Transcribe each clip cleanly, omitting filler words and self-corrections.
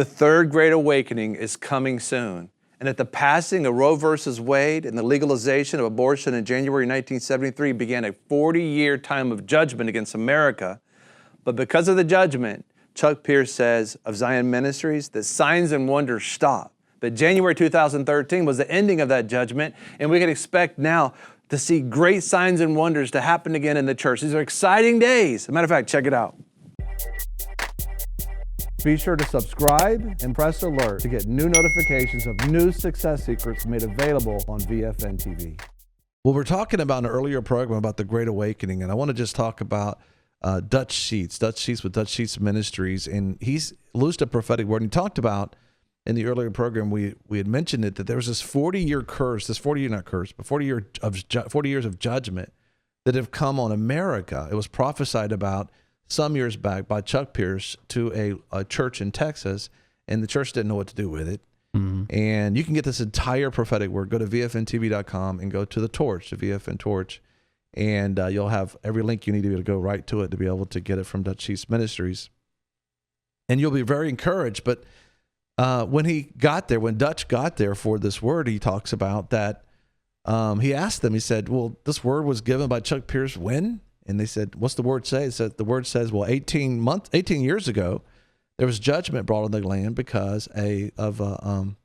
The third great awakening is coming soon, and at the passing of Roe versus Wade and the legalization of abortion in January 1973 began a 40-year time of judgment against America. But because of the judgment, Chuck Pierce says of Zion Ministries that signs and wonders stop. But January 2013 was the ending of that judgment, and we can expect now to see great signs and wonders to happen again in the church. These are exciting days. As a matter of fact, check it out. Be sure to subscribe and press alert to get new notifications of new success secrets made available on VFNtv. Well, we're talking about an earlier program about the Great Awakening, and I want to just talk about Dutch Sheets with Dutch Sheets Ministries, and he's loosed a prophetic word. And he talked about in the earlier program, we had mentioned it, that there was this 40-year curse, this 40-year, not curse, but 40 years of judgment that have come on America. It was prophesied about some years back by Chuck Pierce to a church in Texas, and the church didn't know what to do with it. Mm-hmm. And you can get this entire prophetic word. Go to VFNtv.com and go to the torch, the VFN torch, and you'll have every link you need to be able to go right to it to be able to get it from Dutch Sheets Ministries. And you'll be very encouraged. But when Dutch got there for this word, he talks about that. He asked them, he said, well, this word was given by Chuck Pierce when? And they said, what's the word say? It said, the word says, well, 18 years ago, there was judgment brought on the land because of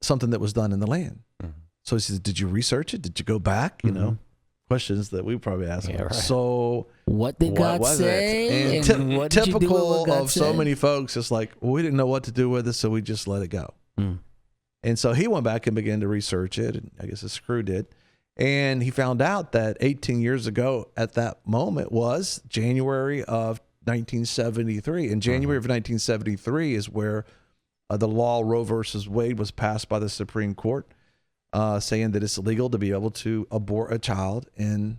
something that was done in the land. Mm-hmm. So he says, did you research it? Did you go back? You know, questions that we probably ask. Yeah, right. So what did God say? And what typical of so many folks, it's like, well, we didn't know what to do with it, so we just let it go. Mm. And so he went back and began to research it, and I guess his crew did. And he found out that 18 years ago at that moment was January of 1973. In January of 1973 is where the law Roe versus Wade was passed by the Supreme Court, saying that it's illegal to be able to abort a child in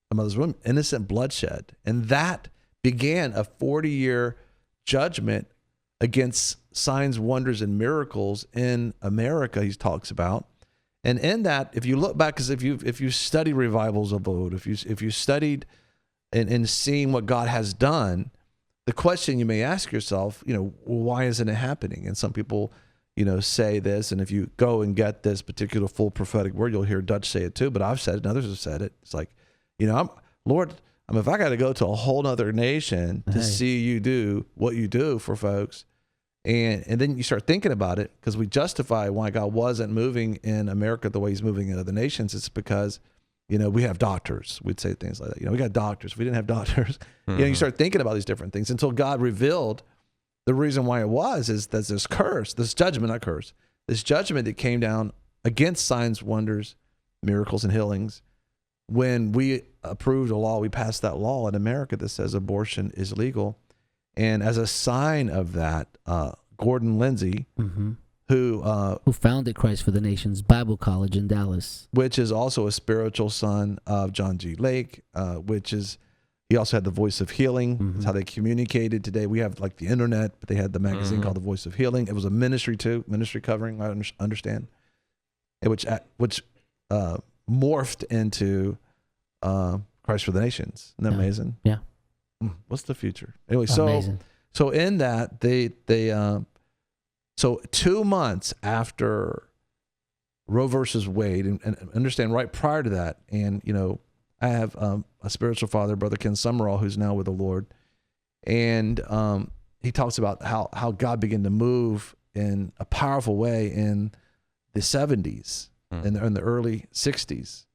a mother's womb, innocent bloodshed. And that began a 40-year judgment against signs, wonders, and miracles in America, he talks about. And in that, if you look back, because if you study revivals of old, if you studied and seeing what God has done, the question you may ask yourself, well, why isn't it happening? And some people, say this, and if you go and get this particular full prophetic word, you'll hear Dutch say it too. But I've said it, and others have said it. It's like, Lord, if I got to go to a whole other nation to see you do what you do for folks. And then you start thinking about it, because we justify why God wasn't moving in America the way he's moving in other nations. It's because, we have doctors. We'd say things like that. We got doctors. If we didn't have doctors, you start thinking about these different things until God revealed the reason why it was is that this curse, this judgment, not curse, this judgment that came down against signs, wonders, miracles, and healings. When we approved a law, we passed that law in America that says abortion is legal. And as a sign of that, Gordon Lindsay, who founded Christ for the Nations Bible College in Dallas, which is also a spiritual son of John G. Lake, he also had the Voice of Healing. That's how they communicated today. We have like the internet, but they had the magazine called the Voice of Healing. It was a ministry too, ministry covering, I understand, which morphed into Christ for the Nations. Isn't that amazing? Yeah. What's the future? Anyway, so in that so 2 months after Roe versus Wade, and understand right prior to that, and I have a spiritual father, Brother Ken Summerall, who's now with the Lord, and he talks about how God began to move in a powerful way in the 70s and in the early 60s,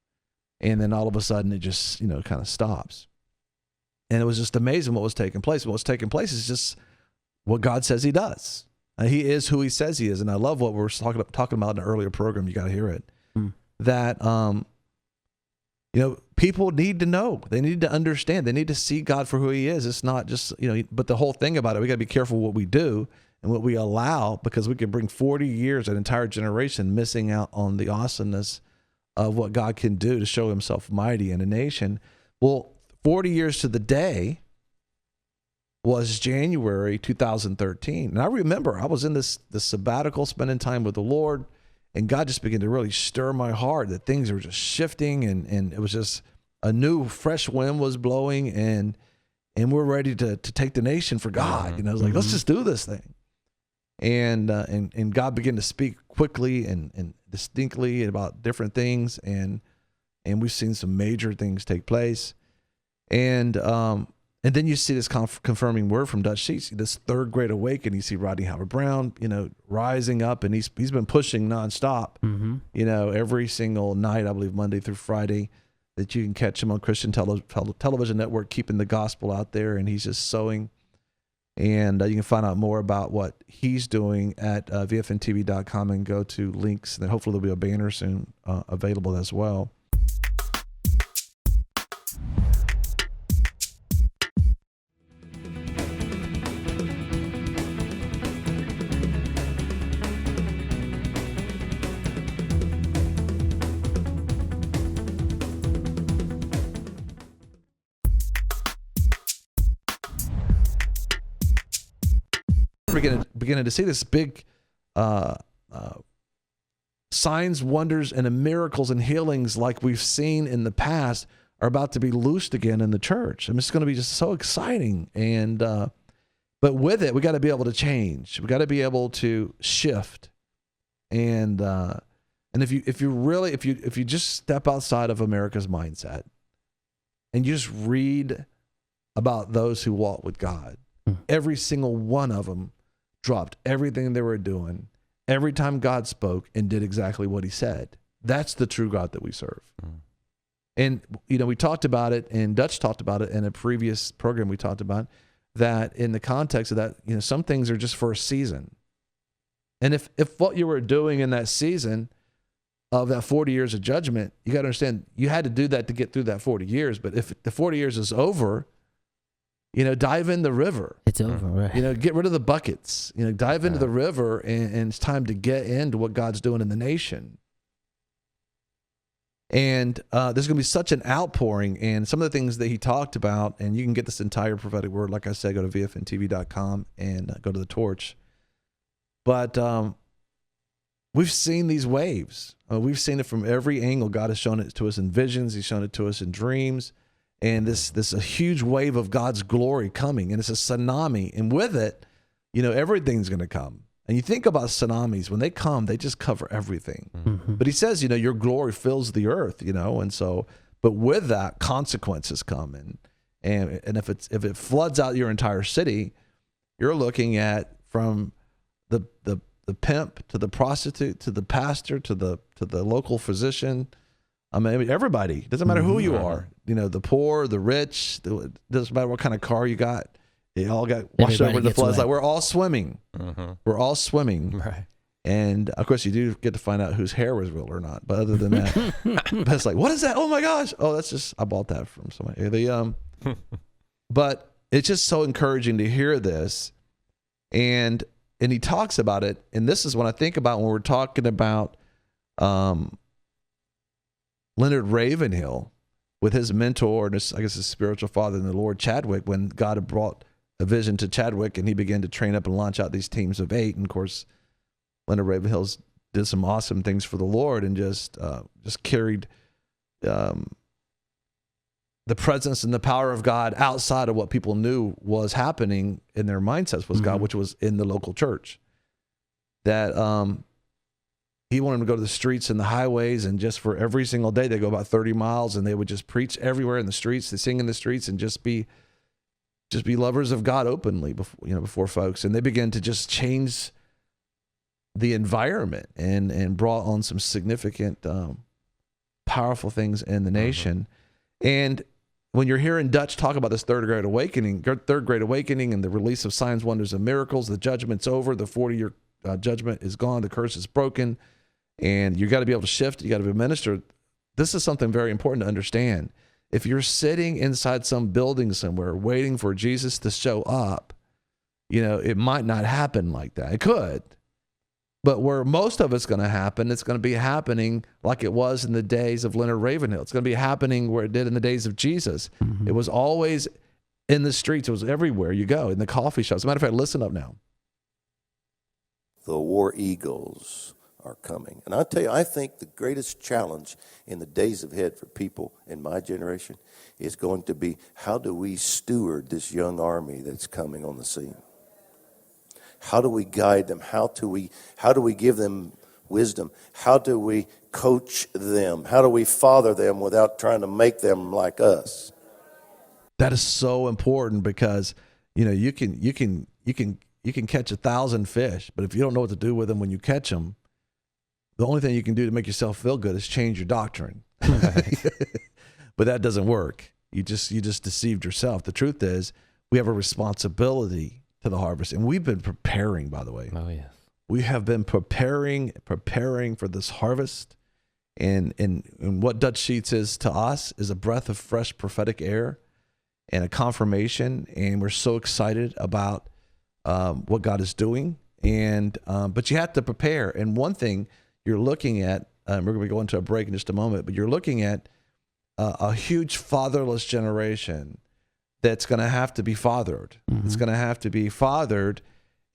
and then all of a sudden it just kind of stops. And it was just amazing what was taking place. What's taking place is just what God says he does. He is who he says he is. And I love what we were talking about in an earlier program. You got to hear it. That, people need to know. They need to understand. They need to see God for who he is. It's not just, but the whole thing about it, we got to be careful what we do and what we allow, because we could bring 40 years, an entire generation, missing out on the awesomeness of what God can do to show himself mighty in a nation. Well, 40 years to the day was January 2013. And I remember I was in this sabbatical, spending time with the Lord, and God just began to really stir my heart that things were just shifting, and it was just a new fresh wind was blowing, and and we're ready to take the nation for God. You know, it's like, let's just do this thing. And God began to speak quickly and distinctly about different things, and we've seen some major things take place. And then you see this confirming word from Dutch Sheets, this third great awakening. You see Rodney Howard-Browne, you know, rising up, and he's been pushing nonstop, you know, every single night, I believe Monday through Friday, that you can catch him on Christian Television Network, keeping the gospel out there, and he's just sowing. And you can find out more about what he's doing at VFNtv.com and go to links. And then hopefully there'll be a banner soon available as well. We're beginning to see this big signs, wonders, and miracles and healings like we've seen in the past are about to be loosed again in the church. I mean, it's going to be just so exciting. And but with it, we got to be able to change. We got to be able to shift. And if you just step outside of America's mindset and you just read about those who walk with God, every single one of them dropped everything they were doing every time God spoke and did exactly what he said. That's the true God that we serve. And, you know, we talked about it, and Dutch talked about it in a previous program. We talked about that in the context of that, you know, some things are just for a season. And if what you were doing in that season of that 40 years of judgment, you got to understand you had to do that to get through that 40 years. But if the 40 years is over, you know, dive in the river. It's over, right? You know, get rid of the buckets. You know, dive into the river, and it's time to get into what God's doing in the nation. And there's going to be such an outpouring, and some of the things that he talked about, and you can get this entire prophetic word, like I said, go to VFNtv.com and go to the torch. But we've seen these waves. We've seen it from every angle. God has shown it to us in visions. He's shown it to us in dreams. And this a huge wave of God's glory coming, and it's a tsunami. And with it, you know, everything's going to come. And you think about tsunamis, when they come, they just cover everything. But he says, you know, your glory fills the earth, you know, and so, but with that, consequences come. And if it floods out your entire city, you're looking at from the pimp to the prostitute to the pastor to the local physician. I mean, everybody, doesn't matter who you are, you know, the poor, the rich, doesn't matter what kind of car you got. They all got washed over the floods. Like, we're all swimming. We're all swimming. Right. And of course you do get to find out whose hair was real or not. But other than that, but it's like, what is that? Oh my gosh. Oh, that's just, I bought that from somebody. But it's just so encouraging to hear this. And he talks about it. And this is when I think about when we're talking about, Leonard Ravenhill with his mentor and his spiritual father in the Lord, Chadwick, when God had brought a vision to Chadwick and he began to train up and launch out these teams of 8. And of course, Leonard Ravenhill did some awesome things for the Lord and just carried the presence and the power of God outside of what people knew was happening in their mindsets was God, which was in the local church. That he wanted them to go to the streets and the highways, and just for every single day, they go about 30 miles and they would just preach everywhere in the streets. They sing in the streets and just be lovers of God openly before folks. And they began to just change the environment and brought on some significant, powerful things in the nation. And when you're hearing Dutch talk about this third great awakening and the release of signs, wonders, and miracles, the judgment's over, the 40-year judgment is gone, the curse is broken, and you got to be able to shift, you got to be ministered. This is something very important to understand. If you're sitting inside some building somewhere waiting for Jesus to show up, you know, it might not happen like that. It could. But where most of it's going to happen, it's going to be happening like it was in the days of Leonard Ravenhill. It's going to be happening where it did in the days of Jesus. It was always in the streets. It was everywhere you go, in the coffee shops. As a matter of fact, listen up now. The war eagles are coming. And I tell you, I think the greatest challenge in the days ahead for people in my generation is going to be, how do we steward this young army that's coming on the scene? How do we guide them? How do we give them wisdom? How do we coach them? How do we father them without trying to make them like us? That is so important, because you can catch 1,000 fish, but if you don't know what to do with them when you catch them, the only thing you can do to make yourself feel good is change your doctrine. But that doesn't work. You just deceived yourself. The truth is, we have a responsibility to the harvest, and we've been preparing, by the way. Oh, yes. We have been preparing for this harvest, and what Dutch Sheets is to us is a breath of fresh prophetic air and a confirmation, and we're so excited about what God is doing. And but you have to prepare. And one thing you're looking at, we're going to be going to a break in just a moment, but you're looking at a huge fatherless generation that's going to have to be fathered. Mm-hmm. It's going to have to be fathered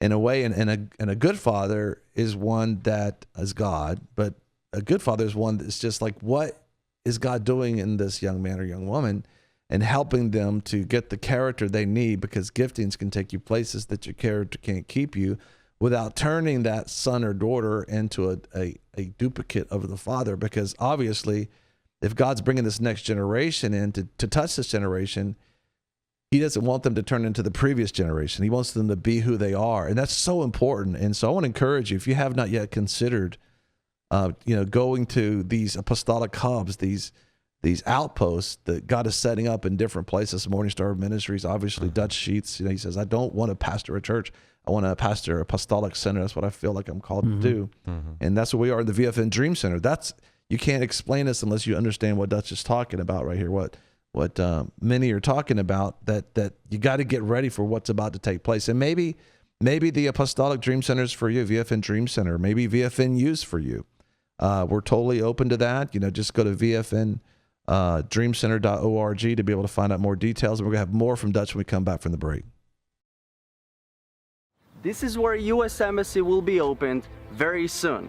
in a way, and a good father is one that is God, but a good father is one that's just like, what is God doing in this young man or young woman, and helping them to get the character they need, because giftings can take you places that your character can't keep you, without turning that son or daughter into a duplicate of the father. Because obviously, if God's bringing this next generation in to touch this generation, he doesn't want them to turn into the previous generation. He wants them to be who they are. And that's so important. And so I want to encourage you, if you have not yet considered, going to these apostolic hubs, these outposts that God is setting up in different places. Morning Star Ministries, obviously, Dutch Sheets. He says, I don't want to pastor a church. I want to pastor an apostolic center. That's what I feel like I'm called to do. Mm-hmm. And that's what we are in the VFN Dream Center. You can't explain this unless you understand what Dutch is talking about right here, what many are talking about, that you got to get ready for what's about to take place. And maybe the Apostolic Dream Center is for you, VFN Dream Center, maybe VFNU's for you. We're totally open to that. Just go to VFN dreamcenter.org to be able to find out more details. And we're going to have more from Dutch when we come back from the break. This is where U.S. Embassy will be opened very soon.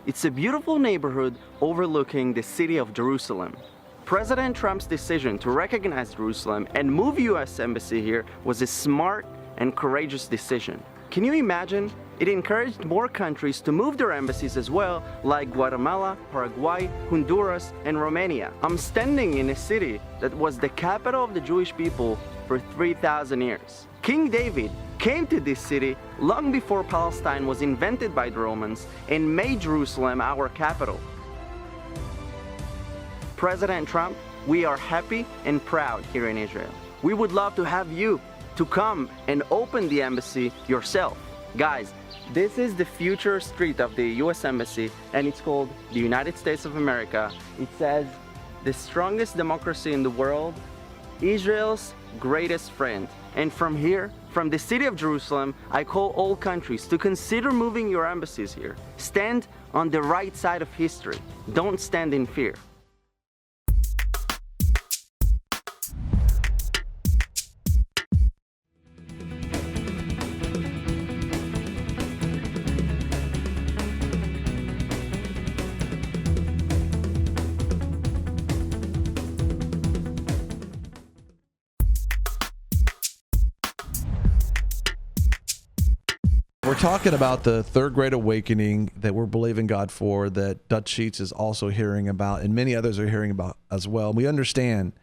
It's a beautiful neighborhood overlooking the city of Jerusalem. President Trump's decision to recognize Jerusalem and move U.S. Embassy here was a smart and courageous decision. Can you imagine? It encouraged more countries to move their embassies as well, like Guatemala, Paraguay, Honduras, and Romania. I'm standing in a city that was the capital of the Jewish people for 3,000 years. King David came to this city long before Palestine was invented by the Romans and made Jerusalem our capital. President Trump, we are happy and proud here in Israel. We would love to have you to come and open the embassy yourself. Guys, this is the future street of the U.S. Embassy, and it's called the United States of America. It says, the strongest democracy in the world, Israel's greatest friend. And from here, from the city of Jerusalem, I call all countries to consider moving your embassies here. Stand on the right side of history. Don't stand in fear. We're talking about the third great awakening that we're believing God for, that Dutch Sheets is also hearing about, and many others are hearing about as well. We understand,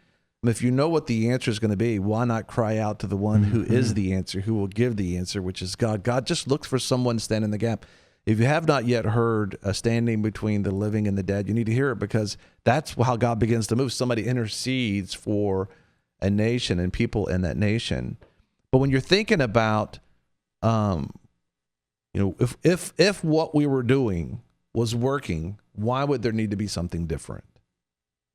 if you know what the answer is going to be, why not cry out to the one who is the answer, who will give the answer, which is God. God just looks for someone to stand in the gap. If you have not yet heard standing between the living and the dead, you need to hear it, because that's how God begins to move. Somebody intercedes for a nation and people in that nation. But when you're thinking about, if what we were doing was working, why would there need to be something different?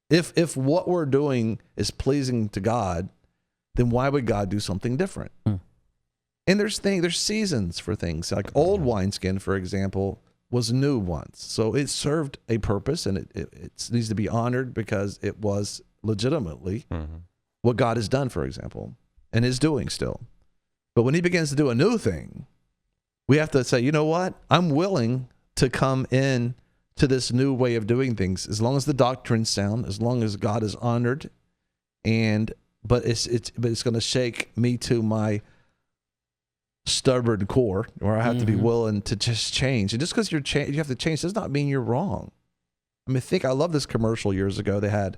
If what we're doing is pleasing to God, then why would God do something different? And there's seasons for things. Like old wineskin, for example, was new once. So it served a purpose, and it needs to be honored because it was legitimately what God has done, for example, and is doing still. But when he begins to do a new thing, We have to say, you know what? I'm willing to come in to this new way of doing things, as long as the doctrine's sound, as long as God is honored, but it's going to shake me to my stubborn core, where I have to be willing to just change. And just because you have to change does not mean you're wrong. I mean, I love this commercial years ago they had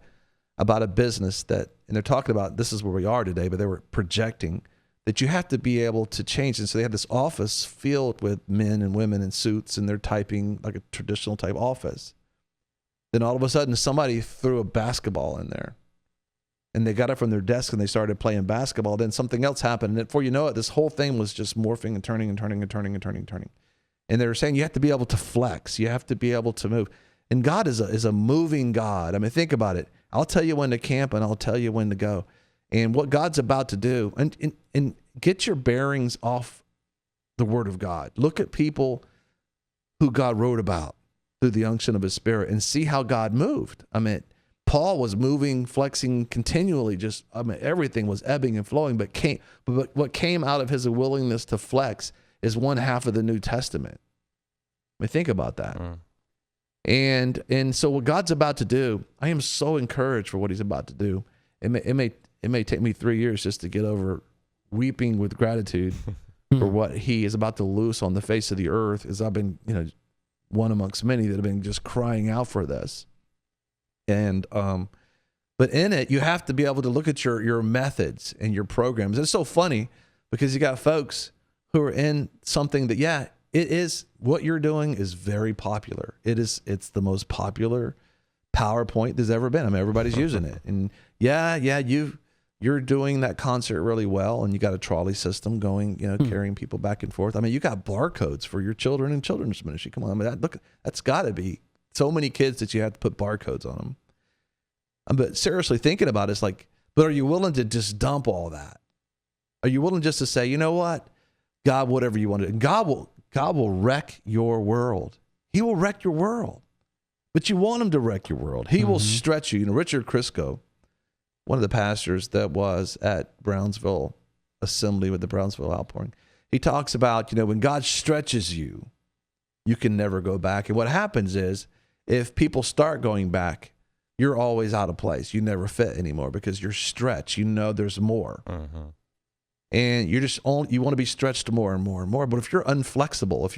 about a business and they're talking about this is where we are today, but they were projecting that you have to be able to change. And so they had this office filled with men and women in suits, and they're typing like a traditional type office. Then all of a sudden somebody threw a basketball in there, and they got up from their desk and they started playing basketball. Then something else happened, and before you know it, this whole thing was just morphing and turning and turning and turning and turning and turning. And they were saying you have to be able to flex, you have to be able to move. And God is a moving God. I mean, think about it. I'll tell you when to camp, and I'll tell you when to go. And what God's about to do, and get your bearings off the Word of God. Look at people who God wrote about through the unction of His Spirit, and see how God moved. I mean, Paul was moving, flexing continually. Everything was ebbing and flowing. But what came out of his willingness to flex is one half of the New Testament. I mean, think about that. And so what God's about to do, I am so encouraged for what He's about to do. It may take me 3 years just to get over weeping with gratitude for what He is about to loose on the face of the earth, as I've been, one amongst many that have been just crying out for this. And but in it, you have to be able to look at your methods and your programs. And it's so funny because you got folks who are in something that, it is what you're doing is very popular. It's the most popular PowerPoint there's ever been. I mean, everybody's using it. And you're doing that concert really well, and you got a trolley system going, carrying people back and forth. I mean, you got barcodes for your children and children's ministry. Come on, I mean, that's got to be so many kids that you have to put barcodes on them. But seriously, thinking about it, it's like, but are you willing to just dump all that? Are you willing just to say, you know what, God, whatever you want to do, and God will wreck your world. He will wreck your world. But you want Him to wreck your world. He will stretch you. Richard Crisco, one of the pastors that was at Brownsville Assembly with the Brownsville Outpouring, he talks about, when God stretches you, you can never go back. And what happens is, if people start going back, you're always out of place. You never fit anymore because you're stretched. There's more. And you want to be stretched more and more and more. But if you're unflexible, if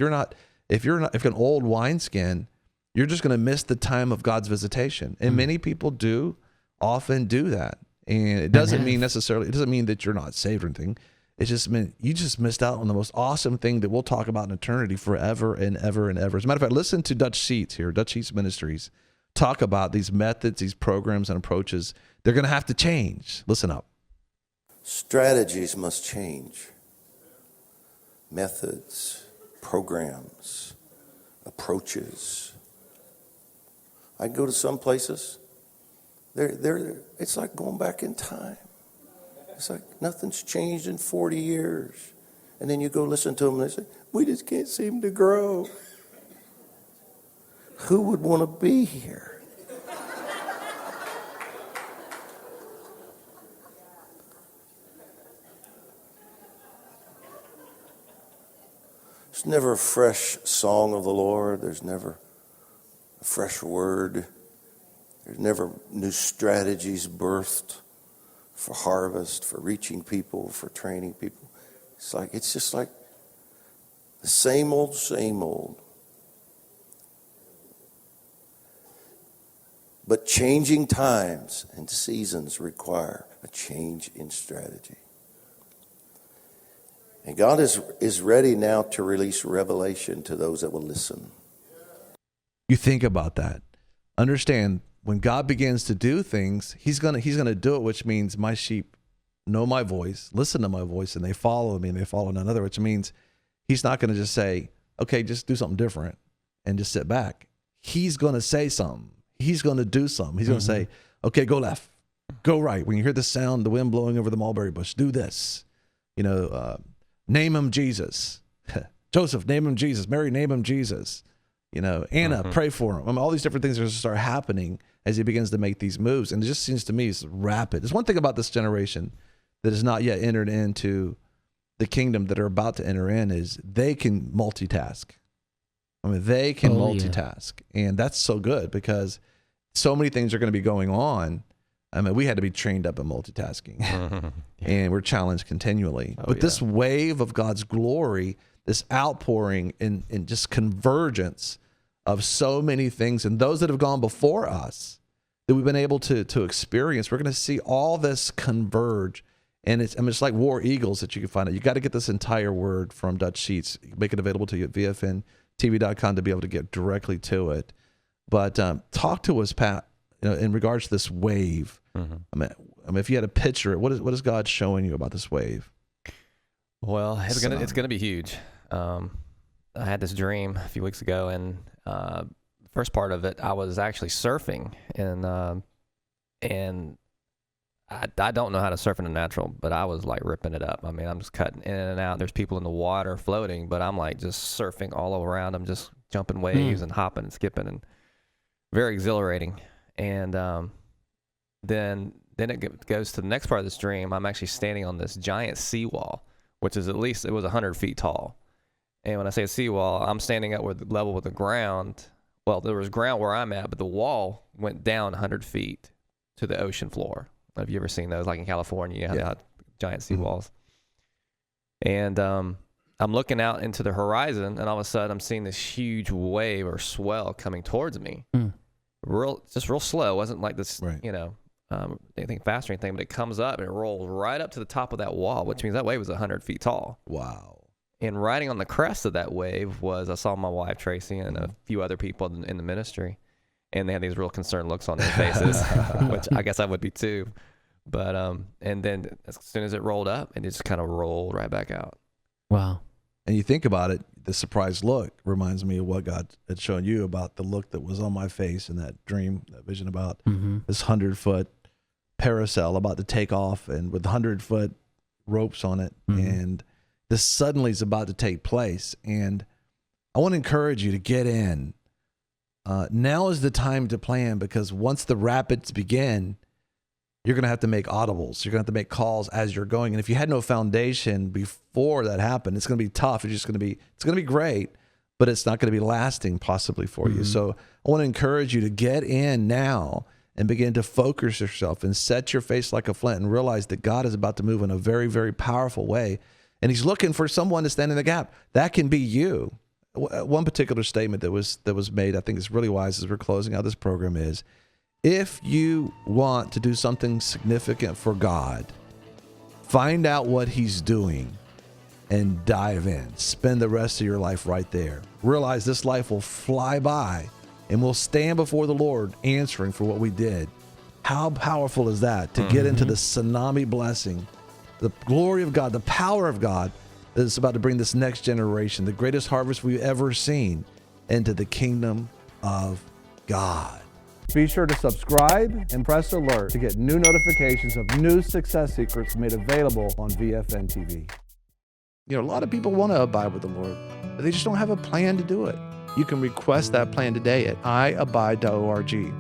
you're an old wineskin, you're just going to miss the time of God's visitation. And many people often do that. And it doesn't mean that you're not saved or anything. It's just you just missed out on the most awesome thing that we'll talk about in eternity forever and ever and ever. As a matter of fact, listen to Dutch Sheets Ministries talk about these methods, these programs and approaches. They're going to have to change. Listen up. Strategies must change. Methods, programs, approaches. I go to some places, it's like going back in time. It's like nothing's changed in 40 years. And then you go listen to them and they say, we just can't seem to grow. Who would want to be here? There's never a fresh song of the Lord. There's never a fresh word. There's never new strategies birthed for harvest, for reaching people, for training people. It's just like the same old, same old. But changing times and seasons require a change in strategy. And God is ready now to release revelation to those that will listen. You think about that. Understand, when God begins to do things, He's gonna do it, which means my sheep know my voice, listen to my voice, and they follow me and they follow none other, which means He's not gonna just say, okay, just do something different and just sit back. He's gonna say something. He's gonna do something. He's gonna say, okay, go left, go right. When you hear the sound, the wind blowing over the mulberry bush, do this. Name him Jesus. Joseph, name him Jesus. Mary, name him Jesus. Anna, pray for him. I mean, all these different things are going to start happening as he begins to make these moves. And it just seems to me it's rapid. There's one thing about this generation that has not yet entered into the kingdom that are about to enter in is they can multitask. I mean, they can multitask. And that's so good because so many things are going to be going on. I mean, we had to be trained up in multitasking and we're challenged continually. But this wave of God's glory, this outpouring and just convergence of so many things, and those that have gone before us that we've been able to experience, we're going to see all this converge. And it's like war eagles that you can find out. You got to get this entire word from Dutch Sheets, make it available to you at VFNtv.com to be able to get directly to it. But talk to us, Pat, in regards to this wave. I mean, if you had a picture, what is God showing you about this wave? Well, it's gonna be huge. I had this dream a few weeks ago, and first part of it, I was actually surfing, and I don't know how to surf in the natural, but I was like ripping it up. I mean, I'm just cutting in and out. There's people in the water floating, but I'm like just surfing all around. I'm just jumping waves and hopping and skipping, and very exhilarating. And then it goes to the next part of this dream. I'm actually standing on this giant seawall, which is it was 100 feet tall. And when I say a seawall, I'm standing at level with the ground. Well, there was ground where I'm at, but the wall went down 100 feet to the ocean floor. Have you ever seen those? Like in California, you have giant seawalls. And I'm looking out into the horizon, and all of a sudden I'm seeing this huge wave or swell coming towards me. Real slow. It wasn't like this, anything fast or anything, but it comes up and it rolls right up to the top of that wall, which means that wave was 100 feet tall. Wow. And riding on the crest of that wave I saw my wife, Tracy, and a few other people in the ministry. And they had these real concerned looks on their faces, which I guess I would be too. But, and then as soon as it rolled up, it just kind of rolled right back out. Wow. And you think about it, the surprised look reminds me of what God had shown you about the look that was on my face in that dream, that vision about this 100-foot parasail about to take off and with 100-foot ropes on it. And this suddenly is about to take place. And I want to encourage you to get in. Now is the time to plan, because once the rapids begin, you're going to have to make audibles. You're going to have to make calls as you're going. And if you had no foundation before that happened, it's going to be tough. It's going to be great, but it's not going to be lasting possibly for you. So I want to encourage you to get in now and begin to focus yourself and set your face like a flint and realize that God is about to move in a very, very powerful way. And he's looking for someone to stand in the gap. That can be you. One particular statement that was made, I think is really wise as we're closing out this program, is if you want to do something significant for God, find out what he's doing and dive in. Spend the rest of your life right there. Realize this life will fly by and we'll stand before the Lord answering for what we did. How powerful is that, to get into the tsunami blessing, the glory of God, the power of God that is about to bring this next generation, the greatest harvest we've ever seen, into the kingdom of God. Be sure to subscribe and press alert to get new notifications of new success secrets made available on VFNtv. You know, a lot of people want to abide with the Lord, but they just don't have a plan to do it. You can request that plan today at iabide.org.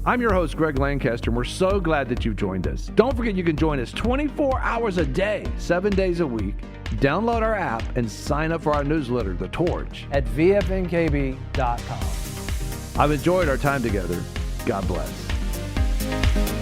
I'm your host, Greg Lancaster, and we're so glad that you've joined us. Don't forget you can join us 24 hours a day, 7 days a week. Download our app and sign up for our newsletter, The Torch, at VFNKB.com. I've enjoyed our time together. God bless.